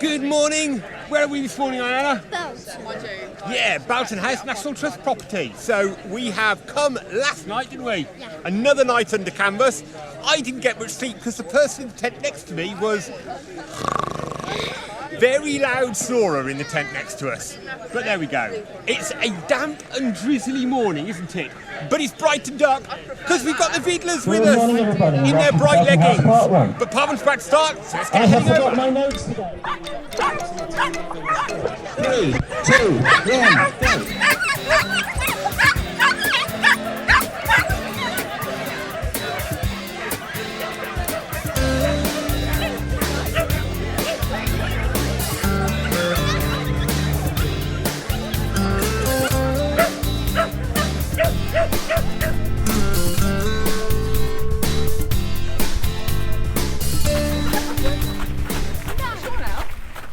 Good morning. Where are we this morning, Iona? Belton. Yeah, Belton House National Trust property. So we have come last night, didn't we? Yeah. Another night under canvas. I didn't get much sleep because the person in the tent next to me was very loud snorer in the tent next to us. But there we go. It's a damp and drizzly morning, isn't it? But it's bright and dark because we've got the Vidlers with us in their bright leggings. But Parkrun's about to start, so let's get heading over. I have forgot my notes today. 3, 2, 1, go.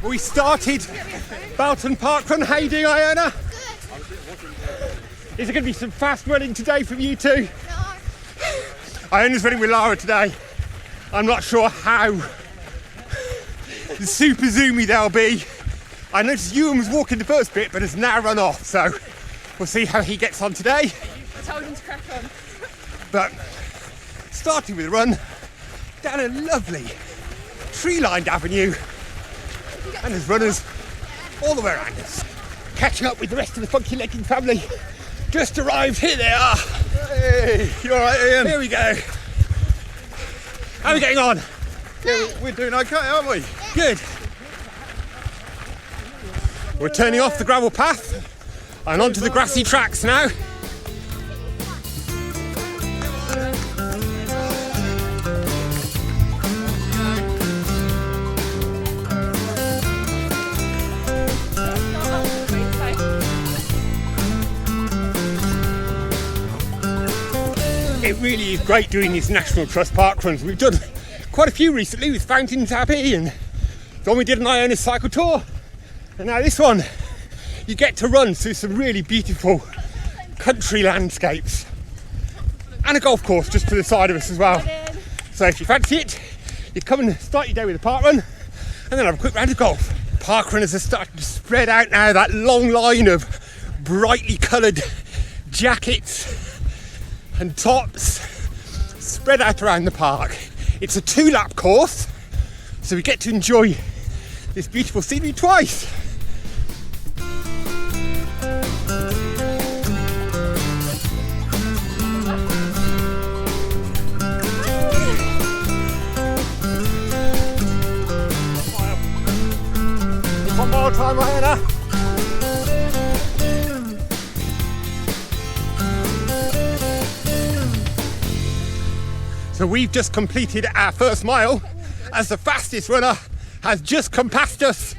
We started Belton Parkrun. How you doing, Iona? Is there going to be some fast running today from you two? No. Iona's running with Lara today. I'm not sure how super zoomy they'll be. I noticed Ewan was walking the first bit, but has now run off. So we'll see how he gets on today. I told him to crack on. But starting with a run down a lovely tree-lined avenue. And there's runners all the way around us. Catching up with the rest of the funky legging family. Just arrived, here they are. Hey, you alright, Ian? Here we go. How are we getting on? Yeah, we're doing okay, aren't we? Good. We're turning off the gravel path and onto the grassy tracks now. It really is great doing these National Trust park runs. We've done quite a few recently with Fountains Abbey, and the one we did on Iona's cycle tour. And now this one, you get to run through some really beautiful country landscapes. And a golf course just to the side of us as well. So if you fancy it, you come and start your day with a park run, and then have a quick round of golf. Park runners are starting to spread out now, that long line of brightly coloured jackets and tops spread out around the park. It's a 2-lap course, so we get to enjoy this beautiful scenery twice. One more time, Iona. So we've just completed our first mile as the fastest runner has just come past us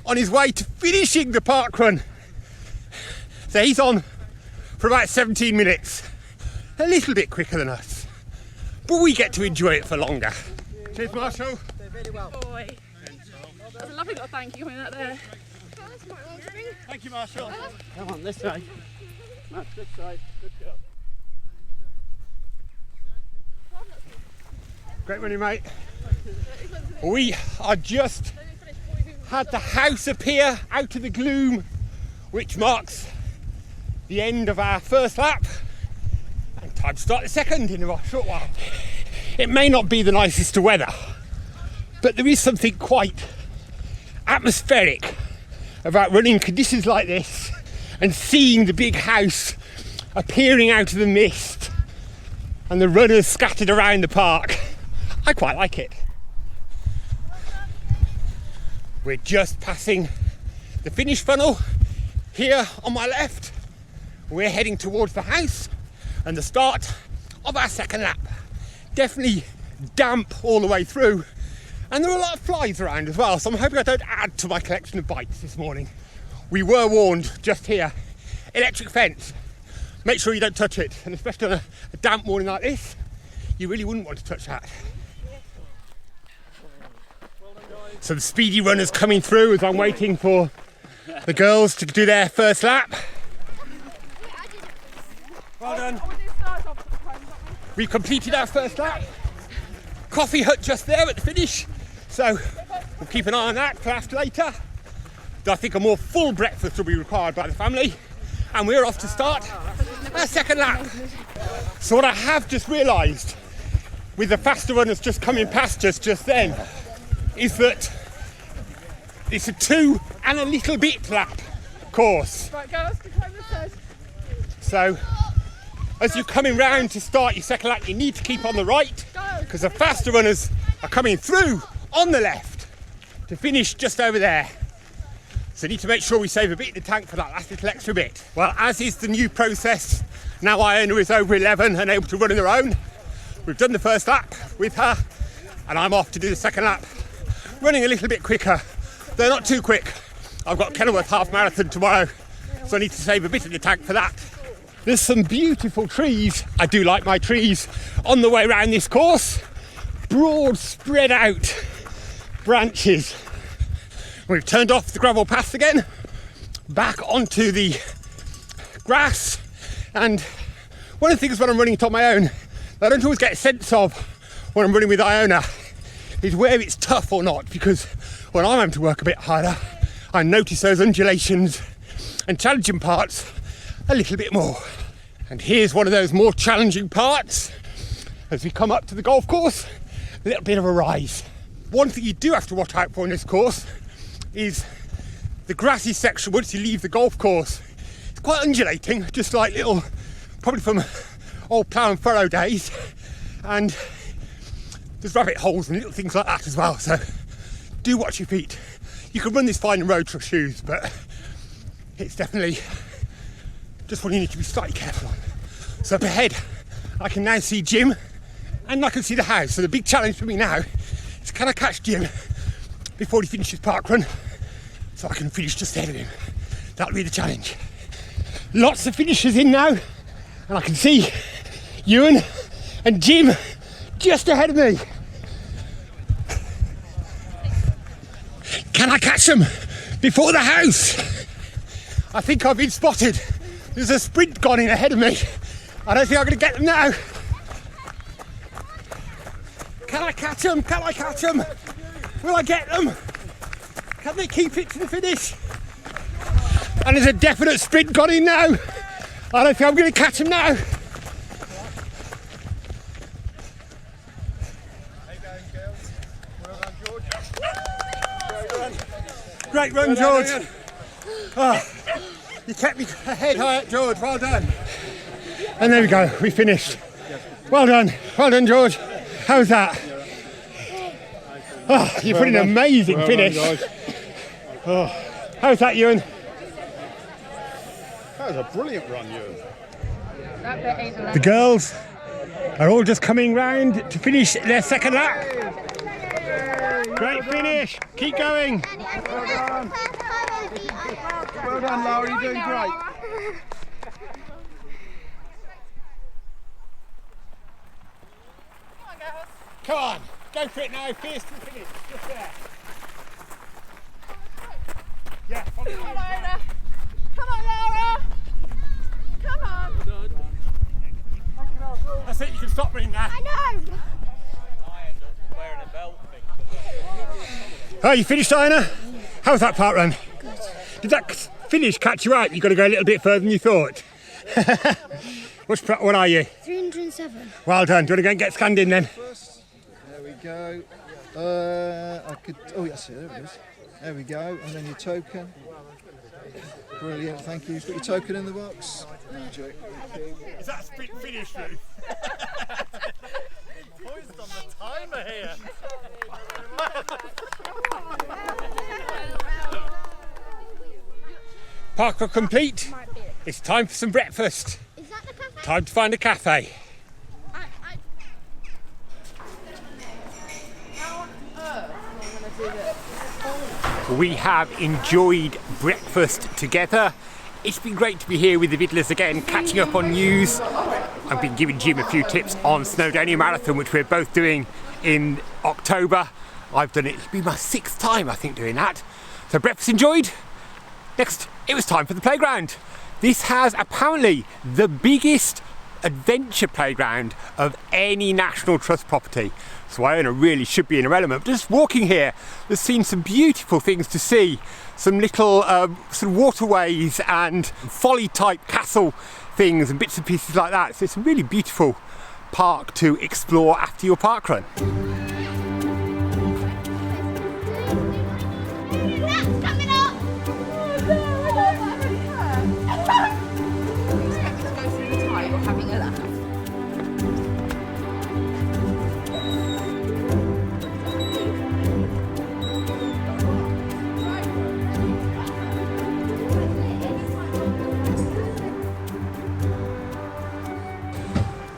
on his way to finishing the park run. So he's on for about 17 minutes, a little bit quicker than us, but we get to enjoy it for longer. Cheers, Marshall. Boy. That's a lovely little thank you coming out there. Thank you, Marshall. Come on, this side. That's this side. Good girl. Great running, mate. We are just had the house appear out of the gloom, which marks the end of our first lap. And time to start the second in a short while. It may not be the nicest of weather, but there is something quite atmospheric about running conditions like this and seeing the big house appearing out of the mist and the runners scattered around the park. I quite like it. We're just passing the finish funnel here on my left. We're heading towards the house and the start of our second lap. Definitely damp all the way through, and there are a lot of flies around as well, so I'm hoping I don't add to my collection of bites this morning. We were warned just here, electric fence. Make sure you don't touch it, and especially on a damp morning like this, you really wouldn't want to touch that. So the speedy runners coming through as I'm waiting for the girls to do their first lap. Well done. We've completed our first lap. Coffee hut just there at the finish. So We'll keep an eye on that for after later. I think a more full breakfast will be required by the family, and we're off to start our second lap. So what I have just realised with the faster runners just coming past us just then is that it's a 2 and a little bit lap course. Right, girls, climb the stairs. So as you're coming round to start your second lap, you need to keep on the right because the faster runners are coming through on the left to finish just over there. So we need to make sure we save a bit in the tank for that last little extra bit. Well, as is the new process, now Iona is over 11 and able to run on her own. We've done the first lap with her and I'm off to do the second lap. Running a little bit quicker. They're not too quick. I've got Kenilworth half marathon tomorrow, so I need to save a bit in the tank for that. There's some beautiful trees. I do like my trees on the way around this course. Broad, spread out branches. We've turned off the gravel paths again, back onto the grass. And one of the things when I'm running it on my own, that I don't always get a sense of when I'm running with Iona, is where it's tough or not, because when I'm having to work a bit harder, I notice those undulations and challenging parts a little bit more. And here's one of those more challenging parts. As we come up to the golf course, a little bit of a rise. One thing you do have to watch out for in this course is the grassy section once you leave the golf course. It's quite undulating, just like little, probably from old plough and furrow days. And there's rabbit holes and little things like that as well, so do watch your feet. You can run this fine in road shoes, but it's definitely just one you need to be slightly careful on. So up ahead, I can now see Jim and I can see the house. So the big challenge for me now is, can I catch Jim before he finishes parkrun so I can finish just ahead of him? That'll be the challenge. Lots of finishers in now, and I can see Ewan and Jim just ahead of me. Can I catch them before the house? I think I've been spotted. There's a sprint gone in ahead of me. I don't think I'm going to get them now. Can I catch them? Can I catch them? Will I get them? Can they keep it to the finish? And there's a definite sprint gone in now. I don't think I'm going to catch them now. Great run, George. Oh, you kept me ahead high up, George. Well done. And there we go. We finished. Well done. Well done, George. How's that? Oh, you put in an amazing finish. Oh, how's that, Ewan? That was a brilliant run, Ewan. The girls are all just coming round to finish their second lap. Great finish. Keep going. Well done. Well done, Laura. You're doing great. Come on. Go for it now. Fierce to the finish. Just there. Yeah, follow Come on, Iona. Come on, Laura. Come on. That's it. You can stop running now. I know. Wearing a belt thing. Oh, you finished, Iona? How was that part run? Good. Did that finish catch you out? You've got to go a little bit further than you thought. What are you? 307. Well done. Do you want to go and get scanned in then? There we go. Oh, yes, there it is. There we go. And then your token. Brilliant, thank you. Put your token in the box. Magic. Is that a sprint finish, Ruth? Poised on the timer here. Parkrun complete. It's time for some breakfast. Is that the cafe? Time to find a cafe. We have enjoyed breakfast together. It's been great to be here with the Vidlers again, catching up on news. I've been giving Jim a few tips on Snowdonia Marathon, which we're both doing in October. I've done it, it's been my 6th time I think doing that. So breakfast enjoyed. Next, it was time for the playground. This has apparently the biggest adventure playground of any National Trust property. So Iona really should be in her element. But just walking here, there's seen some beautiful things to see. Some little sort of waterways and folly type castle things and bits and pieces like that. So it's a really beautiful park to explore after your park run.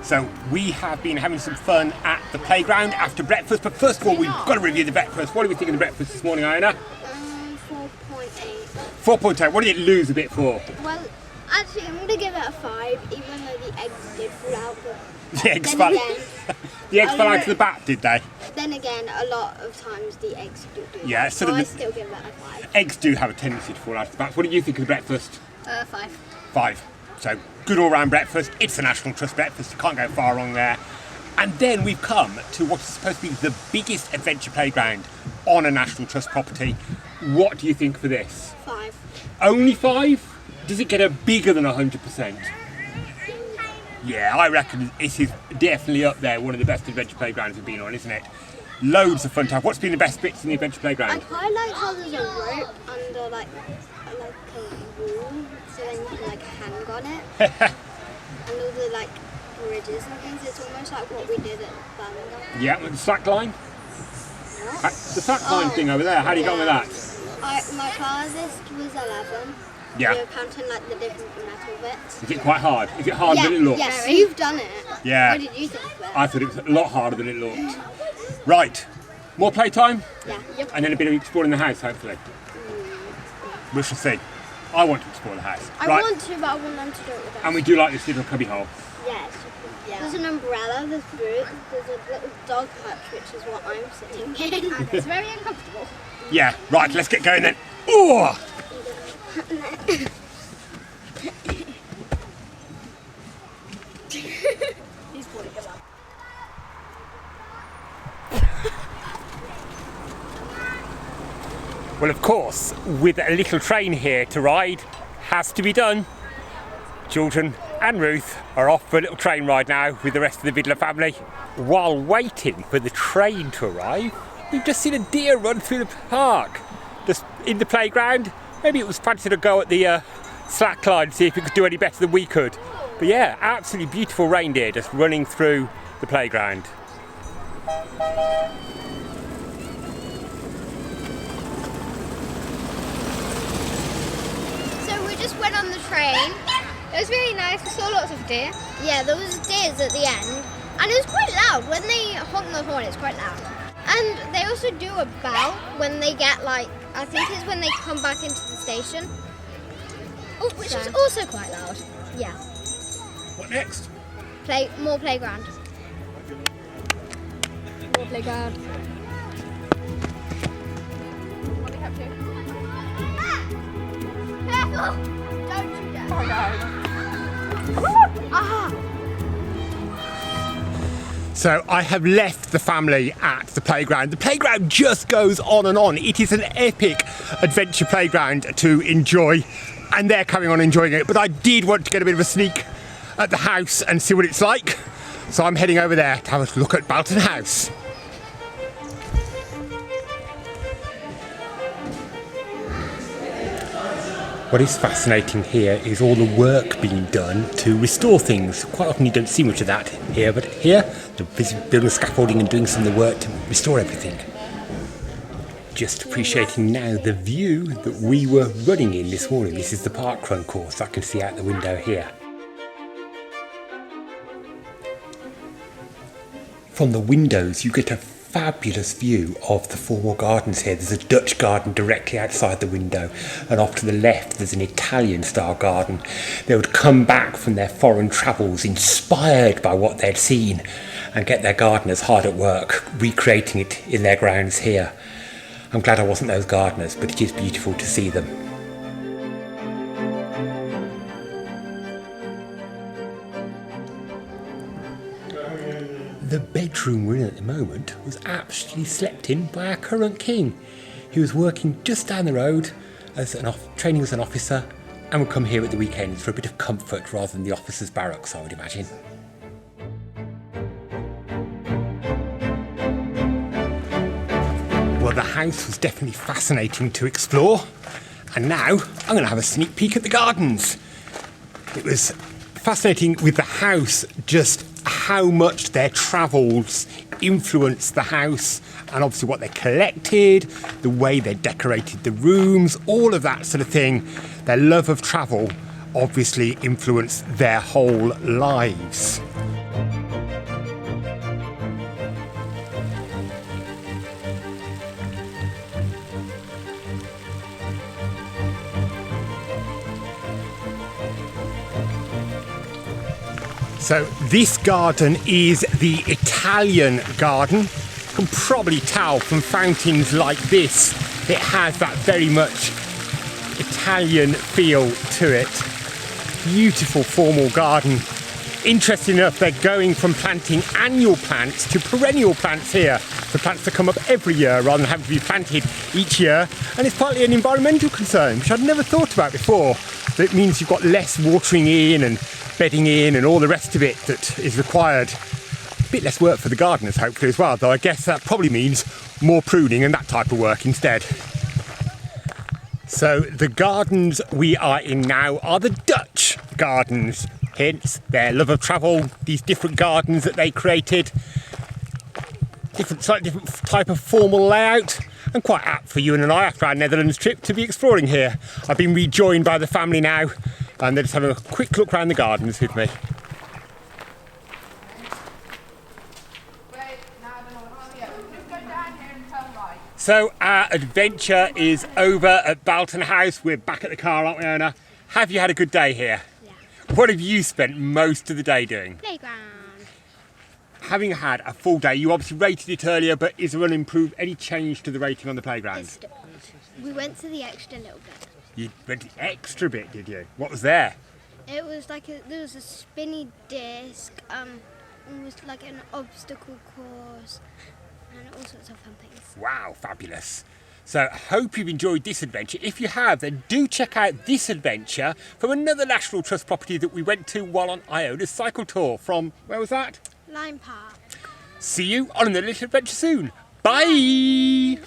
So we have been having some fun at the playground after breakfast, but first of all we've got to review the breakfast. What do we think of the breakfast this morning, Iona? 4.8. 4.8. What did it lose a bit for? Well, actually I'm going to give it a 5, even though the eggs did fall out. But The eggs fell. The eggs fell out of the bat, did they? Then again, a lot of times the eggs do Yeah, that, sort so of I the- still give it a 5. Eggs do have a tendency to fall out of the bat. What did you think of the breakfast? 5. 5. So good all-round breakfast. It's the National Trust breakfast. You can't go far wrong there. And then we've come to what is supposed to be the biggest adventure playground on a National Trust property. What do you think for this? 5. Only 5? Does it get a bigger than 100%? Yeah, I reckon this is definitely up there. One of the best adventure playgrounds we've been on, isn't it? Loads of fun to have. What's been the best bits in the adventure I playground? quite like how there's a rope under like a wall, so then you can like hang on it. And all the like bridges and things. It's almost like what we did at Birmingham. Yeah, with the slack line. The slack line thing over there. How do you go with that? My farthest was 11. Yeah. We were counting like the different metal bits. Is it quite hard? Is it harder than it looks? Yes, you've done it. Yeah. What did you think of it? I thought it was a lot harder than it looked. Right, more playtime, Yeah. Yep. and then a bit of exploring the house, hopefully. We shall see. I want to explore the house. I Right, want to, but I want them to do it with us. and we do like this little cubby hole. Yes. Yeah. There's an umbrella, there's fruit, there's a little dog hutch, which is what I'm sitting in. And it's very uncomfortable. Yeah, right, let's get going then. Ooh! He's falling about. Well, of course, with a little train here to ride, has to be done. Children and Ruth are off for a little train ride now with the rest of the Vidler family. While waiting for the train to arrive, we've just seen a deer run through the park, just in the playground. Maybe it was fancy to go at the slack line, see if it could do any better than we could. But yeah, absolutely beautiful reindeer just running through the playground. So we just went on the train. It was really nice. We saw lots of deer. Yeah, there was deers at the end. And it was quite loud. When they honk the horn, it's quite loud. And they also do a bow when they get like, I think it's when they come back into the station. Oh, which is also quite loud. Yeah. What next? More playground. More playground. What are you up to? Careful! Don't you dare. Aha! So I have left the family at the playground. The playground just goes on and on. It is an epic adventure playground to enjoy, and they're carrying on enjoying it. But I did want to get a bit of a sneak at the house and see what it's like. So I'm heading over there to have a look at Belton House. What is fascinating here is all the work being done to restore things. Quite often you don't see much of that here, but here they're busy building scaffolding and doing some of the work to restore everything. Just appreciating now the view that we were running in this morning. This is the parkrun course I can see out the window here. From the windows you get a fabulous view of the formal gardens here. There's a Dutch garden directly outside the window, and off to the left there's an Italian style garden. They would come back from their foreign travels inspired by what they'd seen and get their gardeners hard at work recreating it in their grounds here. I'm glad I wasn't those gardeners, but it is beautiful to see them. The bedroom we're in at the moment was actually slept in by our current king. He was working just down the road as training as an officer, and would come here at the weekends for a bit of comfort rather than the officers' barracks, I would imagine. Well, the house was definitely fascinating to explore, and now I'm going to have a sneak peek at the gardens. It was fascinating with the house, just how much their travels influenced the house, and obviously what they collected, the way they decorated the rooms, all of that sort of thing. Their love of travel obviously influenced their whole lives. So this garden is the Italian garden. You can probably tell from fountains like this, it has that very much Italian feel to it. Beautiful formal garden. Interesting enough, they're going from planting annual plants to perennial plants here. The plants that come up every year rather than having to be planted each year. And it's partly an environmental concern, which I'd never thought about before. That means you've got less watering in and bedding in and all the rest of it that is required. A bit less work for the gardeners hopefully as well, though I guess that probably means more pruning and that type of work instead. So the gardens we are in now are the Dutch gardens, hence their love of travel, these different gardens that they created, slightly different type of formal layout, and quite apt for Ewan and I after our Netherlands trip to be exploring here. I've been rejoined by the family now, and they're just having a quick look around the gardens with me. So our adventure is over at Belton House. We're back at the car, aren't we, Iona? Have you had a good day here? Yeah. What have you spent most of the day doing? Playground. Having had a full day, you obviously rated it earlier, but is there any change to the rating on the playground? We went to the extra little bit. You went the extra bit, did you? What was there? It was like there was a spinny disc, it was like an obstacle course, and all sorts of fun things. Wow, fabulous. So I hope you've enjoyed this adventure. If you have, then do check out this adventure from another National Trust property that we went to while on Iona's cycle tour from, where was that? Lime Park. See you on another little adventure soon. Bye!